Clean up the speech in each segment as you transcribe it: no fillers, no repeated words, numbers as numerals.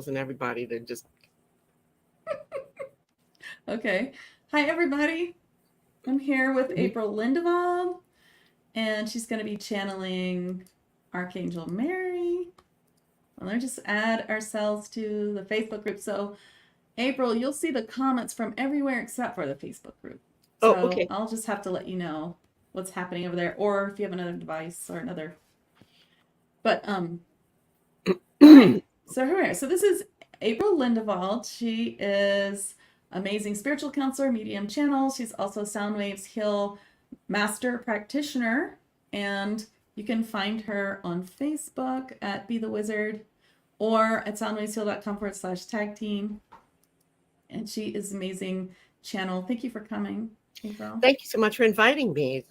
angels and everybody to just... Okay. Hi, everybody. I'm here with April Lindevald, and she's going to be channeling Archangel Mary. Well, let me just add ourselves to the Facebook group. So, April, you'll see the comments from everywhere except for the Facebook group. So Oh, okay. I'll just have to let you know what's happening over there, or if you have another device or another. But all right. So here, so this is April Lindevald. She is amazing spiritual counselor, medium channel. She's also Soundwaves Heal master practitioner, and you can find her on Facebook at Be the Wizard or at soundwavesheal.com/tag team. And she is amazing channel. Thank you for coming, April. Thank you so much for inviting me.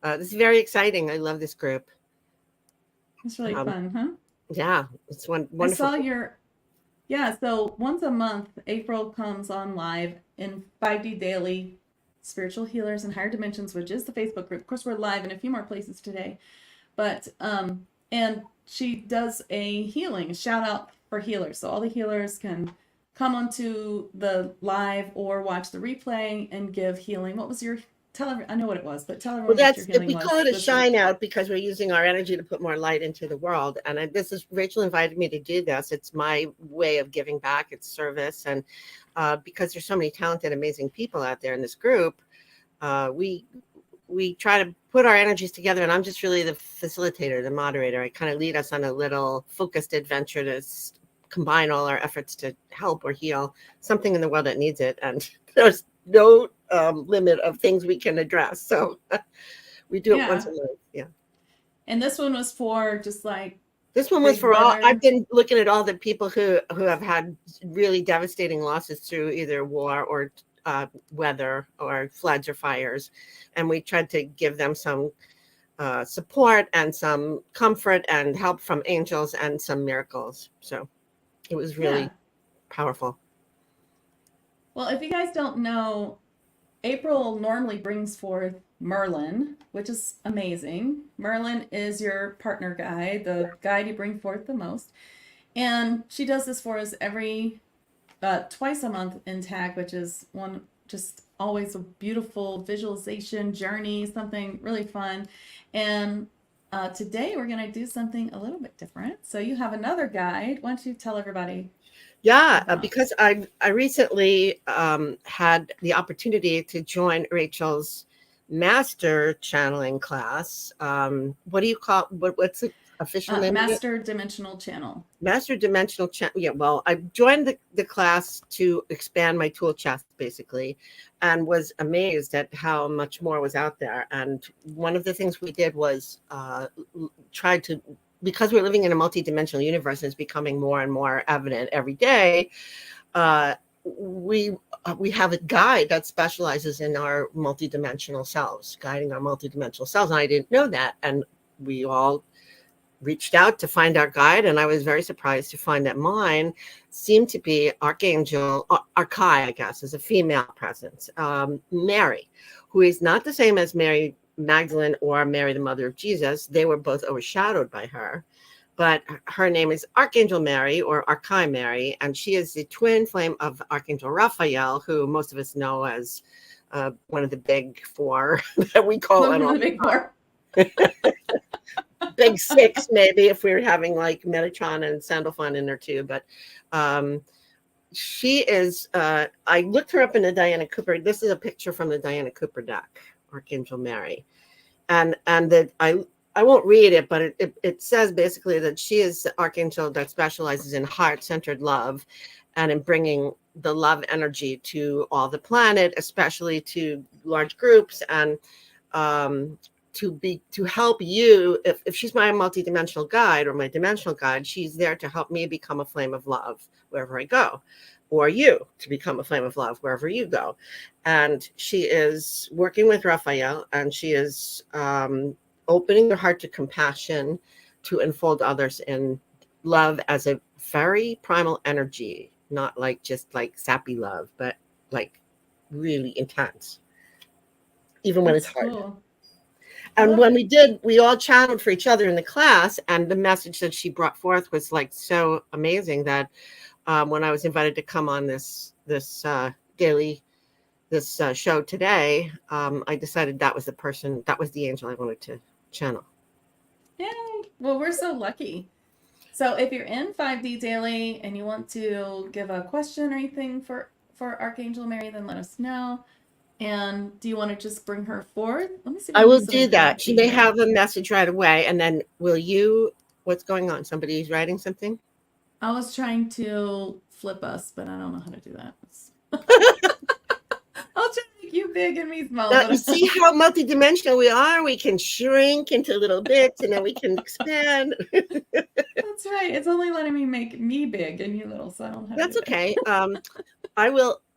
This is very exciting. I love this group. It's really fun, huh? Yeah, it's wonderful. I saw your... Yeah, so once a month, April comes on live in 5D Daily Spiritual Healers in Higher Dimensions, which is the Facebook group. Of course, we're live in a few more places today. But, and she does a healing, a shout out for healers. So all the healers can come onto the live or watch the replay and give healing. What was your... I know what it was, but tell everyone what your healing was. We call it a shine out because we're using our energy to put more light into the world. And Rachel invited me to do this. It's my way of giving back. It's service. And because there's so many talented, amazing people out there in this group, we try to put our energies together. And I'm just really the facilitator, the moderator. I kind of lead us on a little focused adventure to combine all our efforts to help or heal something in the world that needs it. And there's no limit of things we can address. So we do it once a month. Yeah. And this one was for just like... This one was for all... I've been looking at all the people who have had really devastating losses through either war or weather or floods or fires. And we tried to give them some support and some comfort and help from angels and some miracles. So it was really powerful. Well, if you guys don't know, April normally brings forth Merlin, which is amazing. Merlin is your partner guide, the guide you bring forth the most. And she does this for us every twice a month in TAG, which is one just always a beautiful visualization journey, something really fun. And today we're going to do something a little bit different. So you have another guide. Why don't you tell everybody? Yeah, because I recently had the opportunity to join Rachel's master channeling class. What do you call what's the official name? Master Dimensional Channel. Master Dimensional Channel. Yeah, well, I joined the class to expand my tool chest, basically, and was amazed at how much more was out there. And one of the things we did was try to... because we're living in a multidimensional universe and it's becoming more and more evident every day, we have a guide that specializes in our multidimensional selves, guiding our multidimensional selves. And I didn't know that. And we all reached out to find our guide. And I was very surprised to find that mine seemed to be Archangel, Archai, I guess, is a female presence, Mary, who is not the same as Mary Magdalene or Mary, the mother of Jesus. They were both overshadowed by her, but her name is Archangel Mary or Archai Mary, and she is the twin flame of Archangel Raphael, who most of us know as one of the big four that we call one of the big four. Big six, maybe, if we were having like Metatron and Sandalphon in there too. But she is, I looked her up in the Diana Cooper. This is a picture from the Diana Cooper deck, Archangel Mary. And that I won't read it, but it says basically that she is the archangel that specializes in heart-centered love and in bringing the love energy to all the planet, especially to large groups, and to help you. If she's my multidimensional guide or my dimensional guide, she's there to help me become a flame of love wherever I go, or you to become a flame of love wherever you go. And she is working with Raphael, and she is opening her heart to compassion to enfold others in love as a very primal energy, not like just like sappy love, but like really intense, even when it's hard. Cool. And when we all channeled for each other in the class, and the message that she brought forth was like so amazing that when I was invited to come on this show today, I decided that was the angel I wanted to channel. Yay! Well, we're so lucky. So if you're in 5D daily and you want to give a question or anything for Archangel Mary, then let us know. And do you want to just bring her forward? Let me see. I will do that. She may have a message right away, and then what's going on? Somebody's writing something? I was trying to flip us, but I don't know how to do that. I'll try to make you big and me small. Now, you see how multidimensional we are? We can shrink into little bits, and then we can expand. That's right. It's only letting me make me big and you little, so I don't have. That's okay.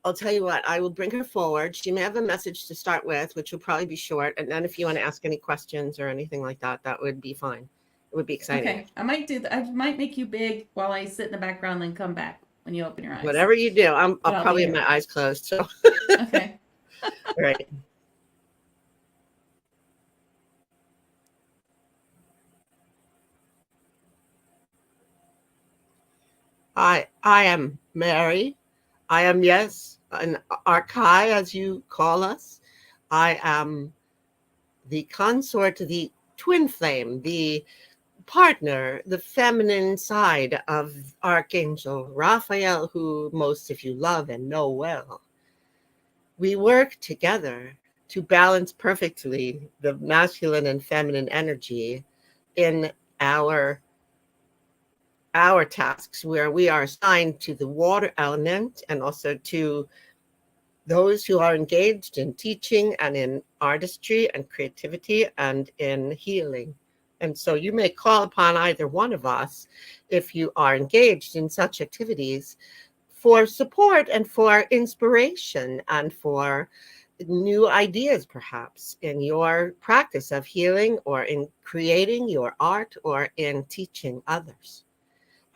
I'll tell you what, I will bring her forward. She may have a message to start with, which will probably be short. And then if you want to ask any questions or anything like that, that would be fine. It would be exciting. Okay. I might do that. I might make you big while I sit in the background and come back when you open your eyes. Whatever you do. I'll probably have my eyes closed. So okay. All right. I am Mary. I am, yes, an Archai, as you call us. I am the consort, the twin flame, the partner, the feminine side of Archangel Raphael, who most of you love and know well. We work together to balance perfectly the masculine and feminine energy in our tasks, where we are assigned to the water element and also to those who are engaged in teaching and in artistry and creativity and in healing. And so you may call upon either one of us if you are engaged in such activities for support and for inspiration and for new ideas, perhaps in your practice of healing or in creating your art or in teaching others.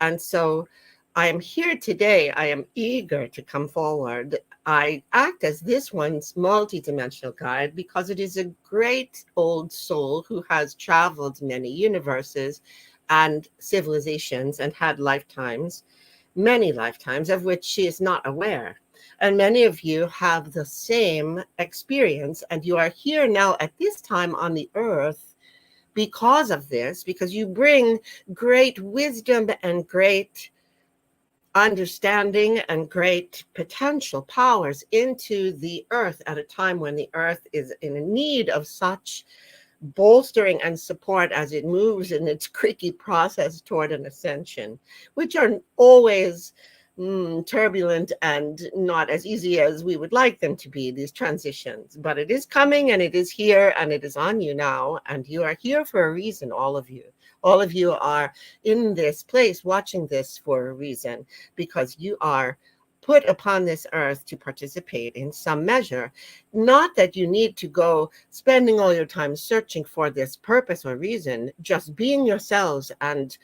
And so I am here today. I am eager to come forward. I act as this one's multidimensional guide because it is a great old soul who has traveled many universes and civilizations and had lifetimes, many lifetimes, of which she is not aware. And many of you have the same experience, and you are here now at this time on the earth because of this, because you bring great wisdom and great understanding and great potential powers into the earth at a time when the earth is in need of such bolstering and support as it moves in its creaky process toward an ascension, which are always turbulent and not as easy as we would like them to be, these transitions. But it is coming and it is here and it is on you now, and you are here for a reason, all of you. All of you are in this place watching this for a reason, because you are put upon this earth to participate in some measure. Not that you need to go spending all your time searching for this purpose or reason, just being yourselves and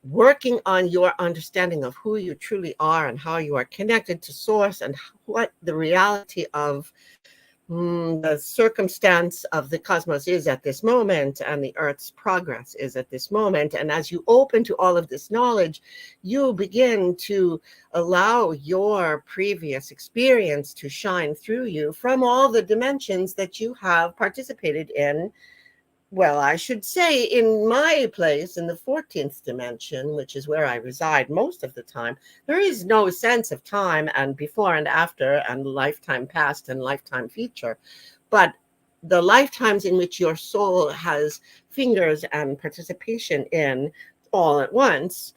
working on your understanding of who you truly are and how you are connected to source and what the reality of the circumstance of the cosmos is at this moment and the earth's progress is at this moment. And as you open to all of this knowledge, you begin to allow your previous experience to shine through you from all the dimensions that you have participated in. Well, I should say in my place in the 14th dimension, which is where I reside most of the time, there is no sense of time and before and after and lifetime past and lifetime future. But the lifetimes in which your soul has fingers and participation in all at once,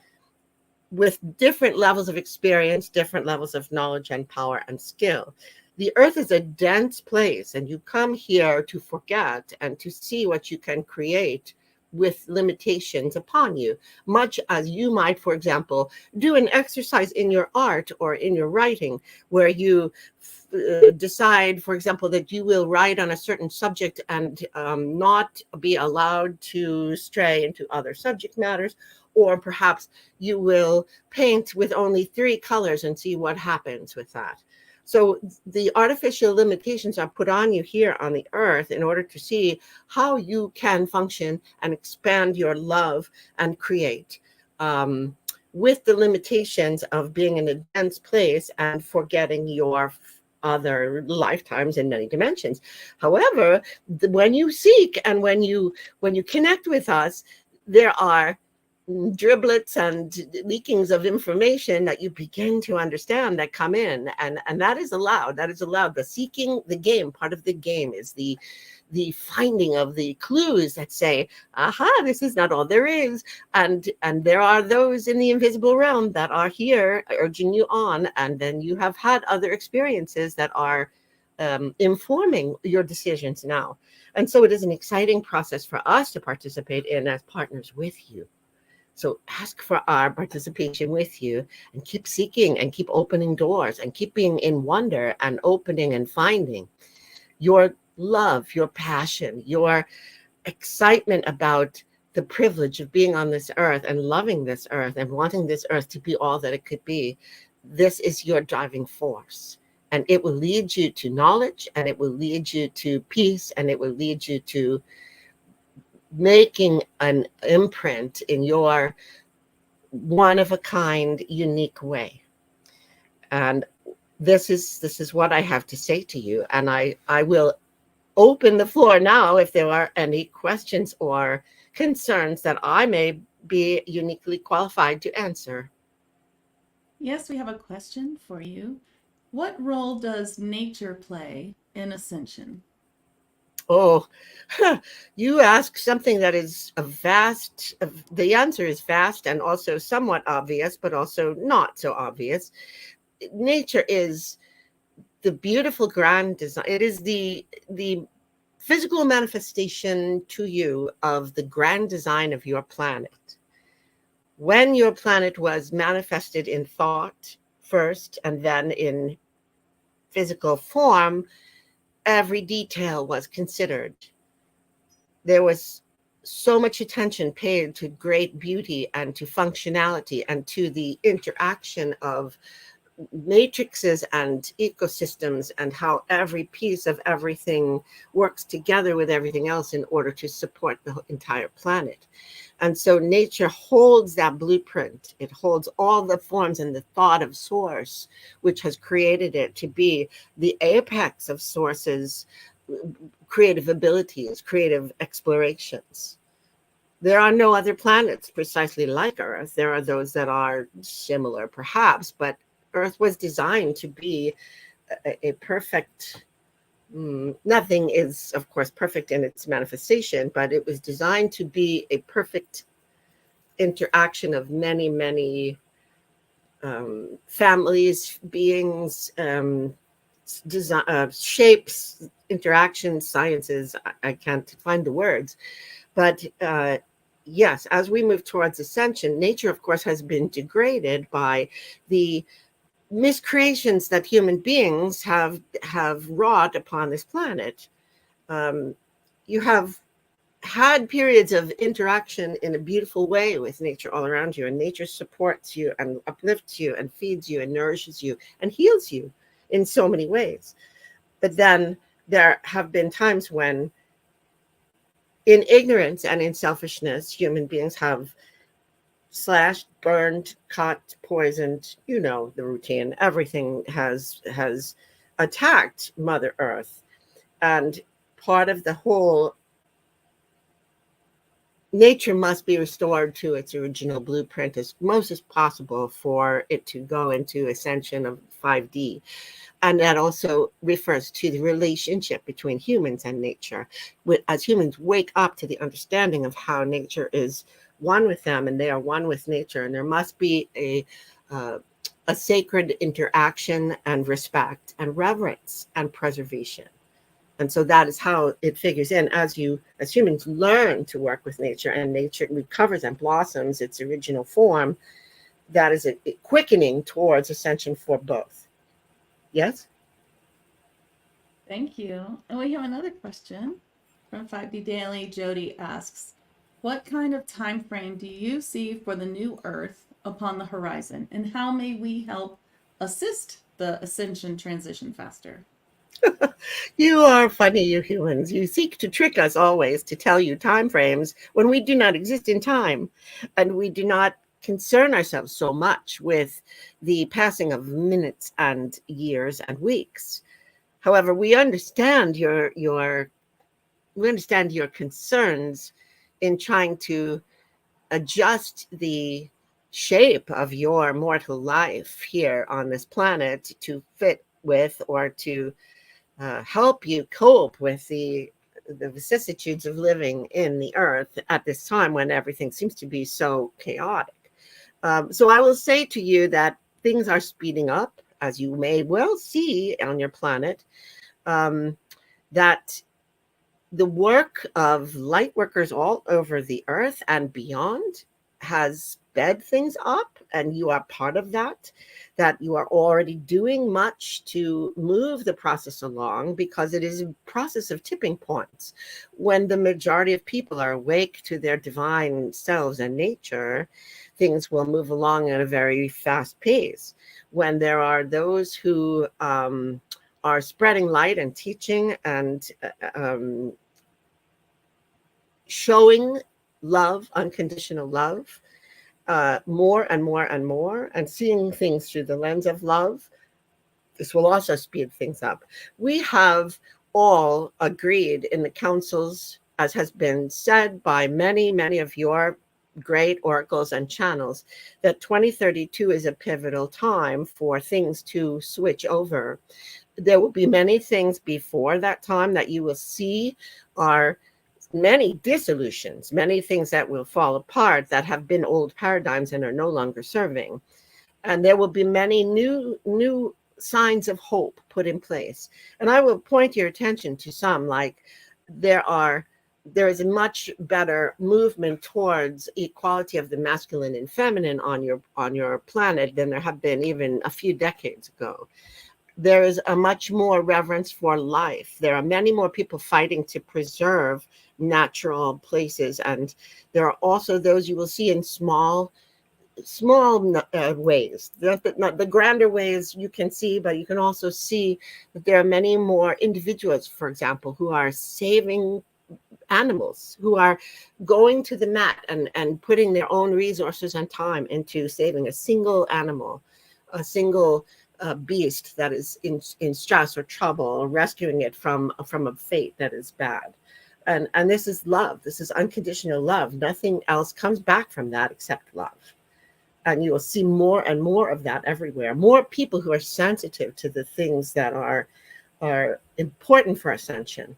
with different levels of experience, different levels of knowledge and power and skill. The earth is a dense place, and you come here to forget and to see what you can create with limitations upon you, much as you might, for example, do an exercise in your art or in your writing where you decide, for example, that you will write on a certain subject and not be allowed to stray into other subject matters, or perhaps you will paint with only 3 colors and see what happens with that. So the artificial limitations are put on you here on the earth in order to see how you can function and expand your love and create with the limitations of being in a dense place and forgetting your other lifetimes in many dimensions. However, when you seek and when you connect with us, there are driblets and leakings of information that you begin to understand that come in, and that is allowed. That is allowed. The seeking, the game, part of the game is the finding of the clues that say, aha, this is not all there is, and there are those in the invisible realm that are here urging you on, and then you have had other experiences that are informing your decisions now. And so it is an exciting process for us to participate in as partners with you. So ask for our participation with you, and keep seeking and keep opening doors and keep being in wonder and opening and finding your love, your passion, your excitement about the privilege of being on this earth and loving this earth and wanting this earth to be all that it could be. This is your driving force, and it will lead you to knowledge, and it will lead you to peace, and it will lead you to making an imprint in your one of a kind, unique way. And this is what I have to say to you. And I will open the floor now if there are any questions or concerns that I may be uniquely qualified to answer. Yes, we have a question for you. What role does nature play in ascension? Oh, you ask something that is the answer is vast and also somewhat obvious, but also not so obvious. Nature is the beautiful grand design. It is the physical manifestation to you of the grand design of your planet. When your planet was manifested in thought first and then in physical form, every detail was considered. There was so much attention paid to great beauty and to functionality and to the interaction of matrices and ecosystems and how every piece of everything works together with everything else in order to support the entire planet. And so nature holds that blueprint. It holds all the forms and the thought of source, which has created it to be the apex of sources, creative abilities, creative explorations. There are no other planets precisely like Earth. There are those that are similar, perhaps, but Earth was designed to be a perfect, nothing is, of course, perfect in its manifestation, but it was designed to be a perfect interaction of many, many families, beings, design, shapes, interactions, sciences. I can't find the words, but yes, as we move towards ascension, nature, of course, has been degraded by the miscreations that human beings have wrought upon this planet. You have had periods of interaction in a beautiful way with nature all around you, and nature supports you and uplifts you and feeds you and nourishes you and heals you in so many ways. But then there have been times when, in ignorance and in selfishness, human beings have slashed, burned, cut, poisoned, you know the routine. Everything has attacked Mother Earth. And part of the whole, nature must be restored to its original blueprint as most as possible for it to go into ascension of 5D. And that also refers to the relationship between humans and nature. As humans wake up to the understanding of how nature is one with them and they are one with nature, and there must be a sacred interaction and respect and reverence and preservation. And so that is how it figures in as humans learn to work with nature, and nature recovers and blossoms its original form. That is a quickening towards ascension for both. Yes? Thank you. And we have another question from 5D Daily. Jody asks, what kind of time frame do you see for the new Earth upon the horizon, and how may we help assist the ascension transition faster? You are funny, you humans. You seek to trick us always to tell you time frames when we do not exist in time, and we do not concern ourselves so much with the passing of minutes and years and weeks. However, we understand your concerns in trying to adjust the shape of your mortal life here on this planet to fit with, or to help you cope with the vicissitudes of living in the earth at this time when everything seems to be so chaotic. So I will say to you that things are speeding up, as you may well see on your planet, that the work of light workers all over the earth and beyond has sped things up, and you are part of that you are already doing much to move the process along, because it is a process of tipping points. When the majority of people are awake to their divine selves and nature, things will move along at a very fast pace. When there are those who are spreading light and teaching and showing love, unconditional love, more and more and more, and seeing things through the lens of love, this will also speed things up. We have all agreed in the councils, as has been said by many, many of your great oracles and channels, that 2032 is a pivotal time for things to switch over. There will be many things before that time that you will see are many dissolutions, many things that will fall apart that have been old paradigms and are no longer serving. And there will be many new signs of hope put in place. And I will point your attention to some, like there is a much better movement towards equality of the masculine and feminine on your planet than there have been even a few decades ago. There is a much more reverence for life. There are many more people fighting to preserve natural places, and there are also those you will see in small ways. The grander ways you can see, but you can also see that there are many more individuals, for example, who are saving animals, who are going to the mat and putting their own resources and time into saving a single animal, a single beast that is in stress or trouble, or rescuing it from a fate that is bad. And this is love. This is unconditional love. Nothing else comes back from that except love. And you will see more and more of that everywhere. More people who are sensitive to the things that are important for ascension.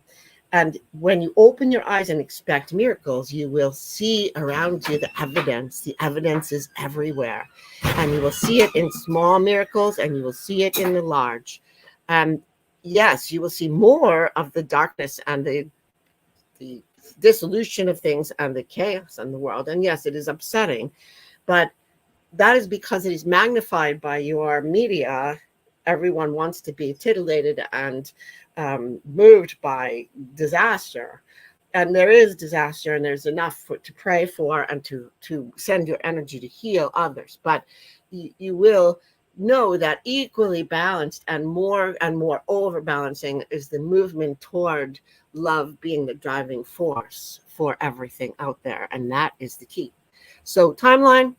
And when you open your eyes and expect miracles, you will see around you the evidence. The evidence is everywhere. And you will see it in small miracles, and you will see it in the large. And yes, you will see more of the darkness and the dissolution of things and the chaos in the world. And yes, it is upsetting, but that is because it is magnified by your media. Everyone wants to be titillated and moved by disaster. And there is disaster, and there's enough to pray for and to send your energy to heal others. But you will know that equally balanced and more overbalancing is the movement toward love being the driving force for everything out there. And that is the key. So timeline,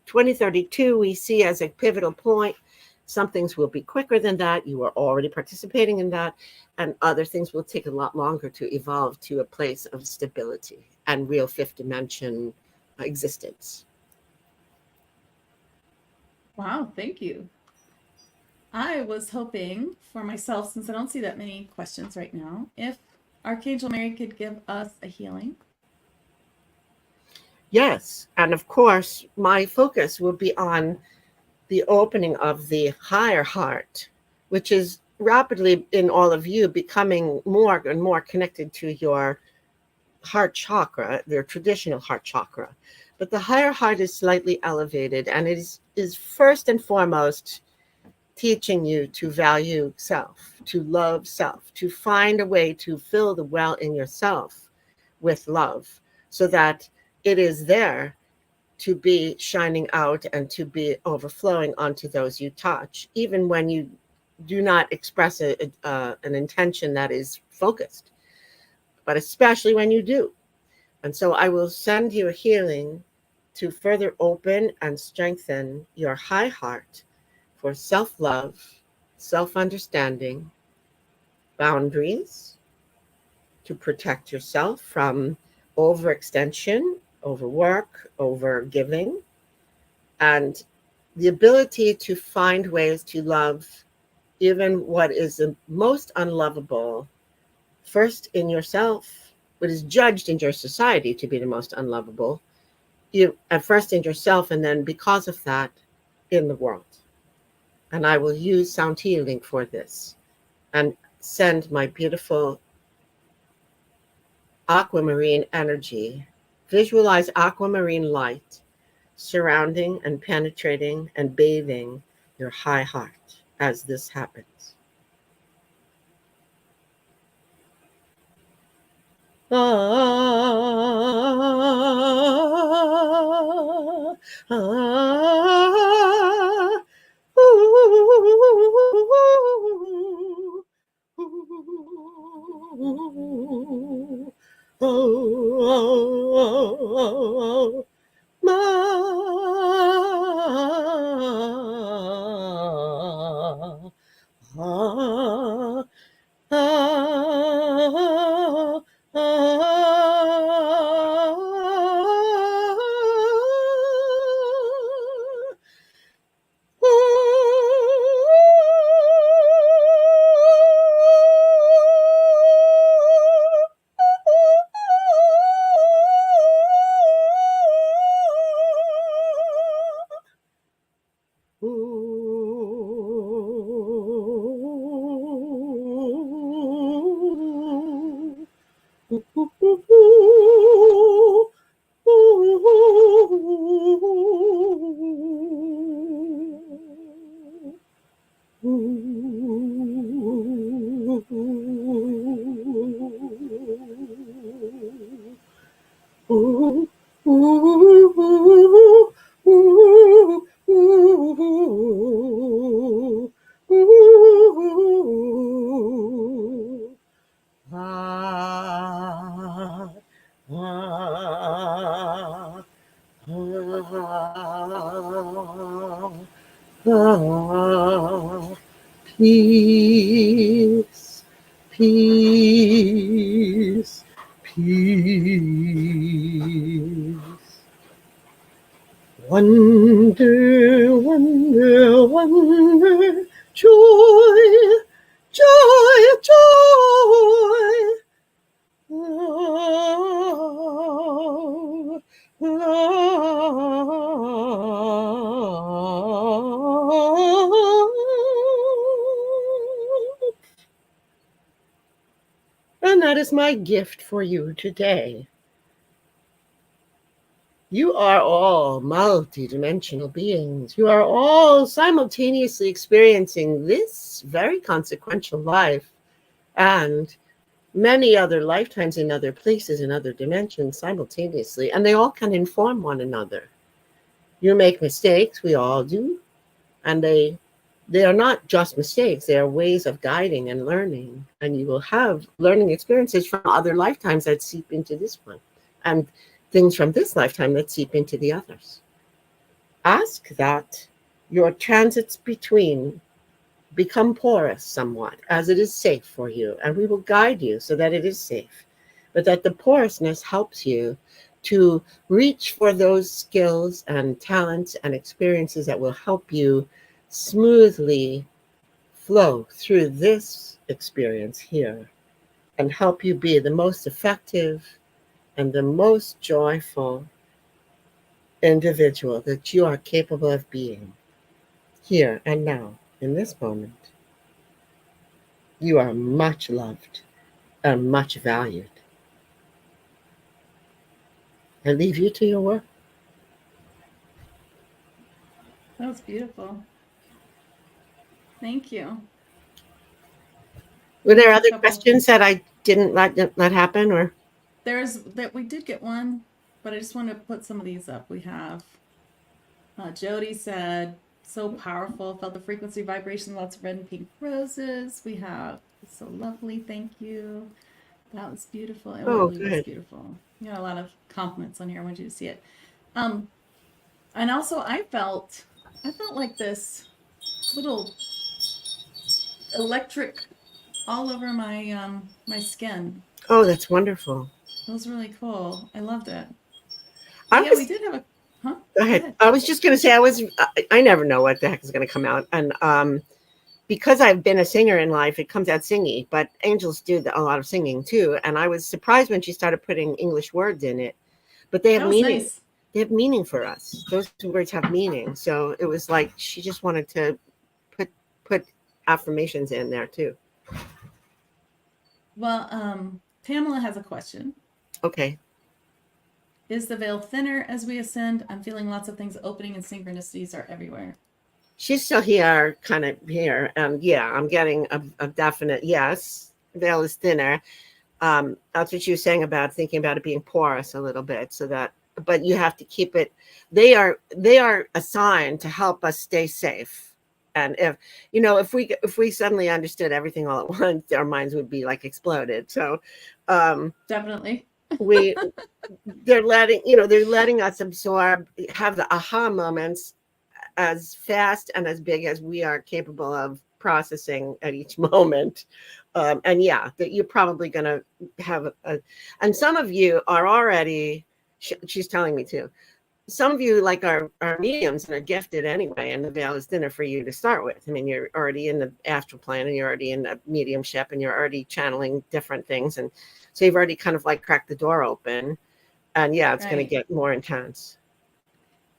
2032, we see as a pivotal point. Some things will be quicker than that. You are already participating in that. And other things will take a lot longer to evolve to a place of stability and real fifth dimension existence. Wow, thank you. I was hoping for myself, since I don't see that many questions right now, if Archangel Mary could give us a healing. Yes. And of course, my focus will be on the opening of the higher heart, which is rapidly in all of you becoming more and more connected to your heart chakra, their traditional heart chakra. But the higher heart is slightly elevated, and it is first and foremost teaching you to value self, to love self, to find a way to fill the well in yourself with love, so that it is there to be shining out and to be overflowing onto those you touch, even when you do not express an intention that is focused, but especially when you do. And so I will send you a healing to further open and strengthen your high heart for self-love, self-understanding, boundaries, to protect yourself from overextension, overwork, overgiving, and the ability to find ways to love even what is the most unlovable, first in yourself, what is judged in your society to be the most unlovable, you at first in yourself, and then because of that, in the world. And I will use sound healing for this and send my beautiful aquamarine energy. Visualize aquamarine light surrounding and penetrating and bathing your high heart as this happens. Ah, ah, ooh, ooh, oh, ma, ah, ah, peace, peace, peace. Wonder, wonder, wonder, joy, joy, joy. Love, love. And that is my gift for you today. You are all multidimensional beings. You are all simultaneously experiencing this very consequential life and many other lifetimes in other places, in other dimensions simultaneously, and they all can inform one another. You make mistakes, we all do, and they are not just mistakes, they are ways of guiding and learning, and you will have learning experiences from other lifetimes that seep into this one, and things from this lifetime that seep into the others. Ask that your transits between become porous somewhat, as it is safe for you, and we will guide you so that it is safe, but that the porousness helps you to reach for those skills and talents and experiences that will help you smoothly flow through this experience here and help you be the most effective and the most joyful individual that you are capable of being here and now in this moment. You are much loved and much valued. I leave you to your work. That was beautiful. Thank you. Were there There's a other couple. questions that I didn't let happen, or? There's that we did get one, but I just want to put some of these up. We have Jody said, so powerful, felt the frequency vibration, lots of red and pink roses. We have, so lovely, thank you. That was beautiful. It Oh, really was good. beautiful. You know, a lot of compliments on here. I want you to see it. And also I felt like this little electric all over my skin. Oh, that's wonderful. It was really cool. I loved it. But I yeah, we was did have a huh? Go Go ahead. ahead. I was just going to say I never know what the heck is going to come out, and because I've been a singer in life, it comes out singy. But angels do a lot of singing too, and I was surprised when she started putting English words in it. But they have That was meaning. nice. They have meaning for us. Those words have meaning. So it was like she just wanted to put affirmations in there too. Well, Pamela has a question. Okay. Is the veil thinner as we ascend? I'm feeling lots of things opening and synchronicities are everywhere. She's still here, kind of here. Yeah, I'm getting a definite yes. Veil is thinner. That's what you were saying about thinking about it being porous a little bit, so that, but you have to keep it. They are assigned to help us stay safe. And if we suddenly understood everything all at once, our minds would be like exploded. So Definitely. we they're letting us absorb, have the aha moments as fast and as big as we are capable of processing at each moment. And yeah, that you're probably going to have and some of you are already, she's telling me too, some of you like are mediums and are gifted anyway, and the veil is thinner for you to start with. I mean, you're already in the astral plane and you're already in the mediumship and you're already channeling different things. And so you've already kind of like cracked the door open. And yeah, it's going to Right. get more intense.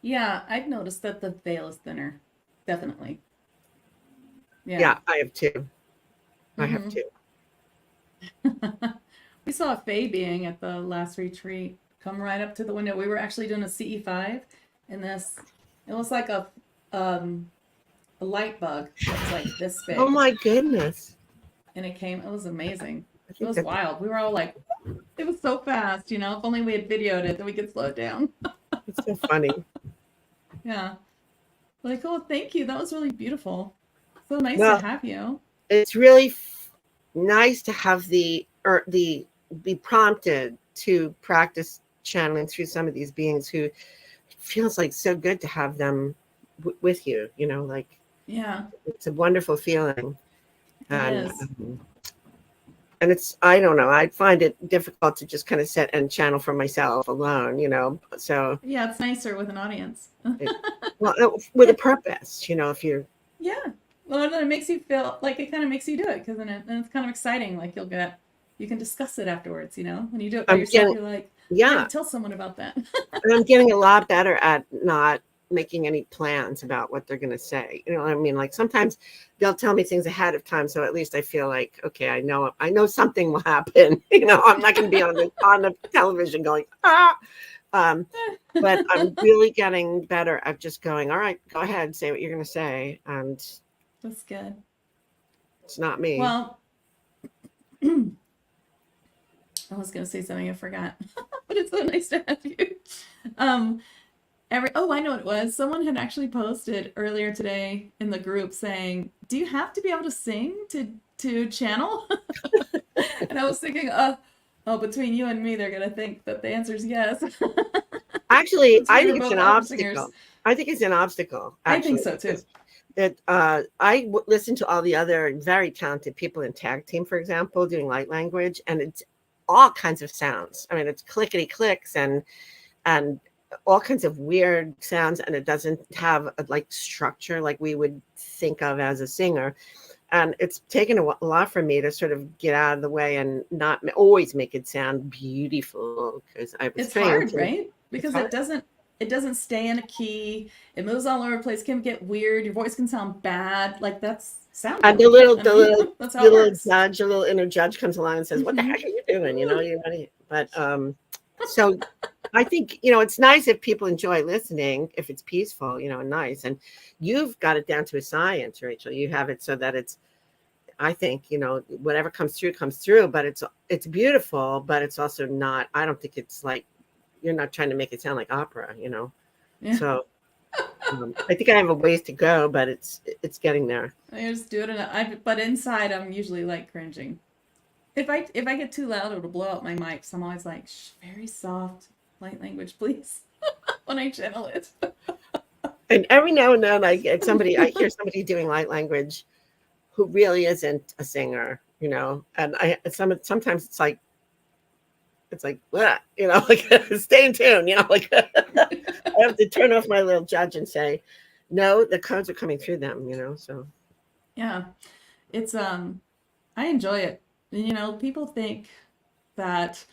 Yeah, I've noticed that the veil is thinner. Definitely. Yeah. Yeah, I have too. I have Mm-hmm. too. We saw a Fey being at the last retreat come right up to the window. We were actually doing a CE5, and it was like a light bug that was like this Oh big, my goodness. and it was amazing. I It think was that wild. We were all like, it was so fast, you know. If only we had videoed it, then we could slow it down. it's so funny. Yeah. Like, oh, thank you. That was really beautiful. So nice to Well, have you. it's really nice to have the be prompted to practice channeling through some of these beings who feels like so good to have them with you. Like Yeah, it's a wonderful feeling, it and is. it's, I don't know, I find it difficult to just kind of sit and channel for myself alone. So Yeah, it's nicer with an audience. it, well, with a purpose. If you're Yeah. Well, then it makes you feel like it kind of makes you do it because then it's kind of exciting. Like you can discuss it afterwards, you know? When you do it by I'm yourself, getting you're like, I got yeah to tell someone about that. And I'm getting a lot better at not making any plans about what they're going to say. You know what I mean? Like sometimes they'll tell me things ahead of time, so at least I feel like, okay, I know something will happen. I'm not going to be on the television going ah. But I'm really getting better at just going, all right, go ahead, say what you're going to say, and That's good. it's not me. Well, I was going to say something I forgot, but it's so nice to have you. Um, I know what it was. Someone had actually posted earlier today in the group saying, "Do you have to be able to sing to channel?" And I was thinking, oh, between you and me, they're gonna think that the answer is yes. Actually, Since I we were think it's both an opera singers. obstacle. I think it's an obstacle, I think actually, so too. because listen to all the other very talented people in tag team, for example, doing light language, and it's all kinds of sounds. I mean, it's clickety clicks and all kinds of weird sounds, and it doesn't have a like structure like we would think of as a singer. And it's taken a lot for me to sort of get out of the way and not always make it sound beautiful, because I was It's trained hard, to. right? It's Because hard. it doesn't stay in a key. It moves all over the place. It can get weird. Your voice can sound bad. Like that's sound And the healing. little, I the mean, little, that's how the it little works. judge, a little inner judge comes along and says, "What the Mm-hmm. heck are you doing?" But so I think it's nice if people enjoy listening, if it's peaceful, and nice. And you've got it down to a science, Rachel. You have it so that it's. I think whatever comes through, but it's beautiful, but it's also not. I don't think it's like you're not trying to make it sound like opera. Yeah. So I think I have a ways to go, but it's getting there. I just do it, but inside I'm usually like cringing. If I get too loud, it'll blow out my mic. So I'm always like, shh, very soft, light language, please, when I channel it. And every now and then I hear somebody doing light language who really isn't a singer, and sometimes it's like, "Bleh," like stay in tune, like I have to turn off my little judge and say, no, the codes are coming through them, so. Yeah, it's I enjoy it. People think that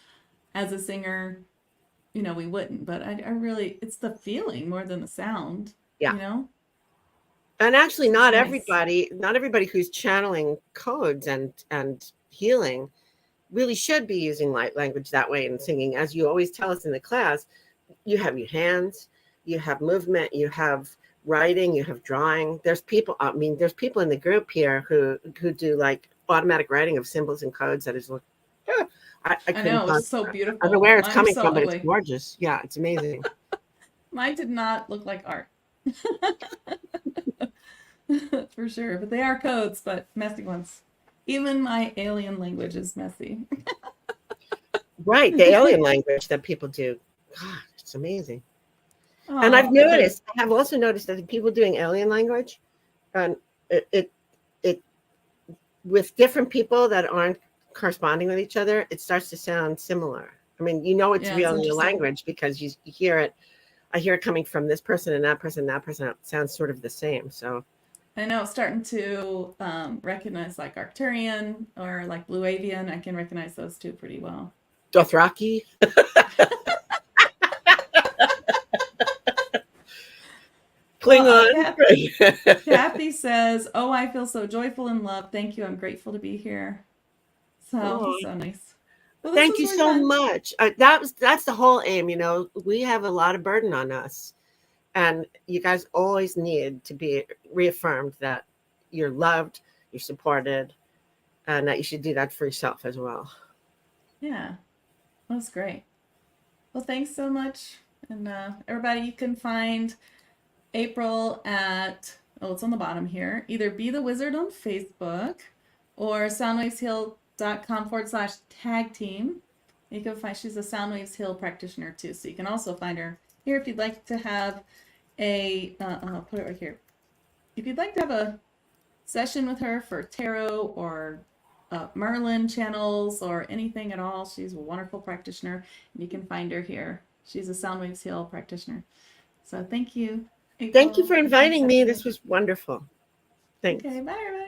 as a singer, we wouldn't, but I really, it's the feeling more than the sound, Yeah. you know? And actually It's nice. not everybody who's channeling codes and healing really should be using light language that way and singing. As you always tell us in the class, you have your hands, you have movement, you have writing, you have drawing. There's people in the group here who do like automatic writing of symbols and codes that is like, I I couldn't know, it's so I don't know beautiful. where it's Mine was coming so from, but it's ugly. gorgeous. Yeah, it's amazing. Mine did not look like art. For sure. But they are codes, but messy ones. Even my alien language is messy. Right, the alien language that people do. God, it's amazing. And Oh, but I have also noticed that the people doing alien language, and it with different people that aren't corresponding with each other, it starts to sound similar. I mean, it's yeah, it's really a interesting. language because you hear it. I hear it coming from this person and that person, that person. It sounds sort of the same. So, I know, starting to recognize like Arcturian or like Blue Avian. I can recognize those two pretty well. Dothraki, Well, Klingon. Kathy says, "Oh, I feel so joyful and loved. Thank you. I'm grateful to be here." So Oh, so nice. Well, this thank was you really so fun. much. That's the whole aim. We have a lot of burden on us, and you guys always need to be reaffirmed that you're loved, you're supported, and that you should do that for yourself as well. Yeah, that was great. Well, thanks so much, and everybody, you can find April at, oh, it's on the bottom here. Either Be the Wizard on Facebook or soundwavesheal.com/tag team. You can find, she's a Soundwaves Heal practitioner too. So you can also find her here if you'd like to have I'll put it right here. If you'd like to have a session with her for tarot or Merlin channels or anything at all, she's a wonderful practitioner. And you can find her here. She's a Soundwaves Heal practitioner. So thank you, Thank you April, for and thanks, inviting me. everybody. This was wonderful. Thanks. Okay, bye, everybody.